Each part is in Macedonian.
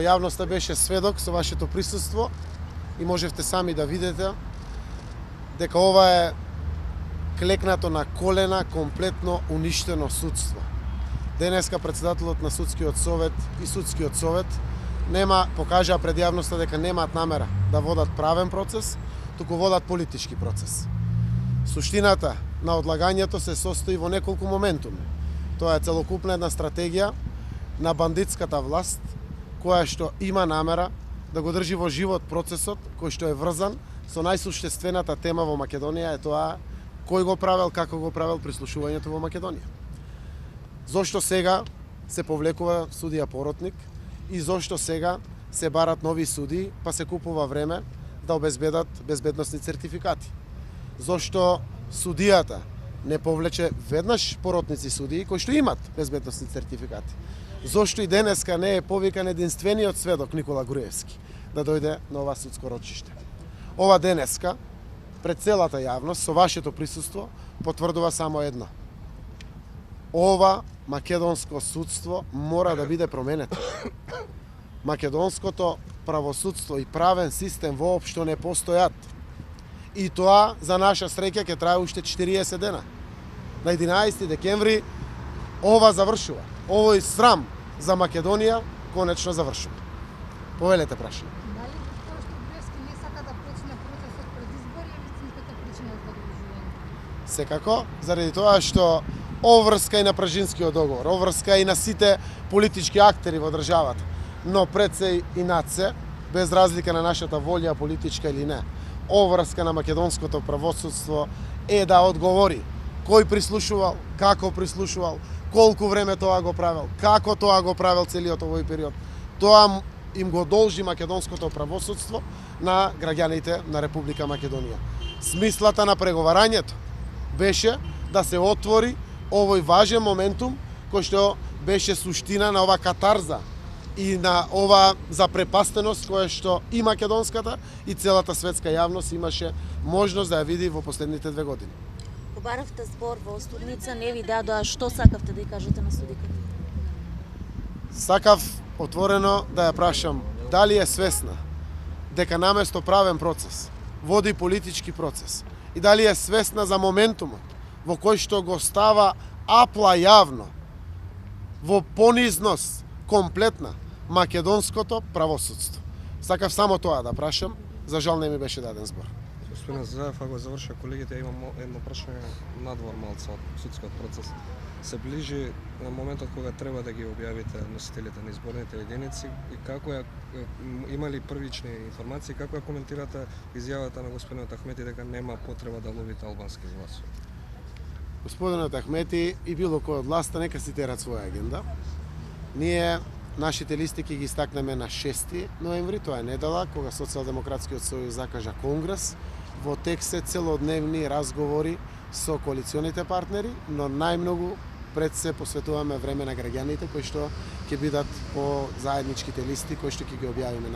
Јавноста беше сведок со вашето присуство и можевте сами да видите дека ова е клекнато на колена, комплетно уништено судство. Денеска председателот на Судскиот совет и Судскиот совет покажаа пред јавноста дека немаат намера да водат правен процес, туку водат политички процес. Суштината на одлагањето се состои во неколку моментуми. Тоа е целокупна една стратегија на бандитската власт, која што има намера да го држи во живот процесот кој што е врзан со најсуштествената тема во Македонија, е тоа кој го правел, како го правел прислушувањето во Македонија. Зошто сега се повлекува судија поротник и зошто сега се барат нови судии, па се купува време да обезбедат безбедносни сертификати. Зошто судијата не повлече веднаш поротници судии кои што имат безбедносни сертификати? Зошто и денеска не е повикан единствениот сведок Никола Груевски да дојде на ова судско рочиште? Ова денеска, пред целата јавност, со вашето присуство, потврдува само едно. Ова македонско судство мора да биде променето. Македонското правосудство и правен систем воопшто не постојат. И тоа, за наша среќа, ќе трае уште 40 дена. На 11 декември ова завршува. Овој срам за Македонија конечно завршува. Повелете прашање. Дали тоа што Груевски не сака да почне процесот пред избори е вистинската причина за одложување? Секако, заради тоа што обврска и на Пражинскиот договор, обврска и на сите политички актери во државата, но пред се и над се, без разлика на нашата волја политичка или не, обврска на македонското правосудство е да одговори кој прислушувал, како прислушувал, колку време тоа го правел, како тоа го правел целиот овој период. Тоа им го должи македонското правосудство на граѓаните на Република Македонија. Смислата на преговарањето беше да се отвори овој важен моментум кој што беше суштина на ова катарза и на ова запрепастеност која што и македонската и целата светска јавност имаше можност да ја види во последните 2 години. Побаравте збор во Студница, не ви дадоа, што сакавте да ја кажете на судиката? Сакав отворено да ја прашам дали е свесна дека наместо правен процес води политички процес и дали е свесна за моментумот во кој што го става апла јавно во понизност комплетна македонското правосудство. Сакав само тоа да прашам, за жал не ми беше даден збор. Господин Заев, ако заврша колегите, имам едно прашање надвор малце од судскиот процес. Се ближи моментот кога треба да ги објавите носителите на изборните единици и како има ли првични информации, како ја коментирате изјавата на господинот Ахмети дека нема потреба да ловите албански гласови? Господинот Ахмети и било кој од власта нека си терат своја агенда. Ние нашите листи ќе ги истакнеме на 6 ноември, тоа е недела, кога Социјалдемократскиот сојуз закажа конгрес. Во тек се целодневни разговори со коалиционите партнери, но најмногу пред се посветуваме време на граѓаните кои што ќе бидат по заедничките листи кои што ќе ги објавиме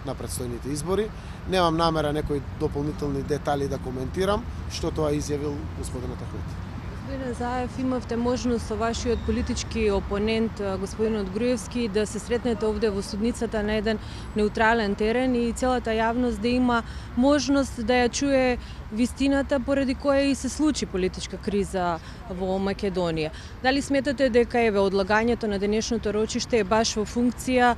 на предстојните избори. Немам намера некои дополнителни детали да коментирам што тоа изјавил господинот Ахмети. Господин Заев, имавте можност со вашиот политички опонент, господинот Груевски, да се сретнете овде во Судницата на еден неутрален терен и целата јавност да има можност да ја чуе вистината поради која и се случи политичка криза во Македонија. Дали сметате дека одлагањето на денешното рочиште е баш во функција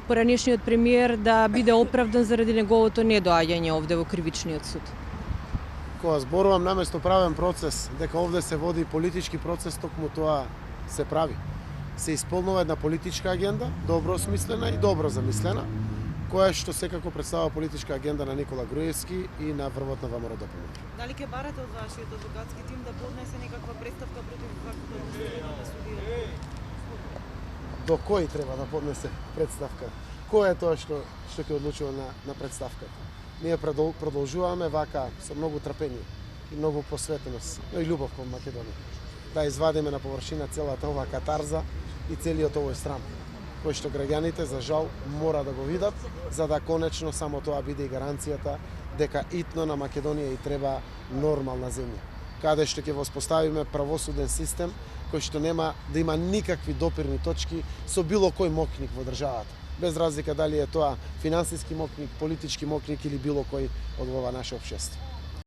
поранешниот премиер да биде оправдан заради неговото недоаѓање овде во кривичниот суд? Кога зборувам наместо правен процес, дека овде се води политички процес, токму тоа се прави. Се исполнува една политичка агенда, добро осмислена и добро замислена, која што секако представува политичка агенда на Никола Груевски и на врвот на ВМРО ДПМН. Дали ќе барате од вашиот адвокатски тим да поднесе некаква представка против ваквото одложување на судија? До кој треба да поднесе представка? Кој е тоа што ќе одлучува на представката? Ние продолжуваме вака со многу трпение и многу посветеност, но и љубов кон Македонија. Да извадиме на површина целата ова катарза и целиот овој срам, кој што граѓаните за жал мора да го видат, за да конечно само тоа биде и гаранцијата дека итно на Македонија и треба нормална земја, каде што ќе воспоставиме правосуден систем кој што нема да има никакви допирни точки со било кој мокник во државата. без разлика дали е тоа финансиски мокник, политички мокник или било кој од ова наше општество.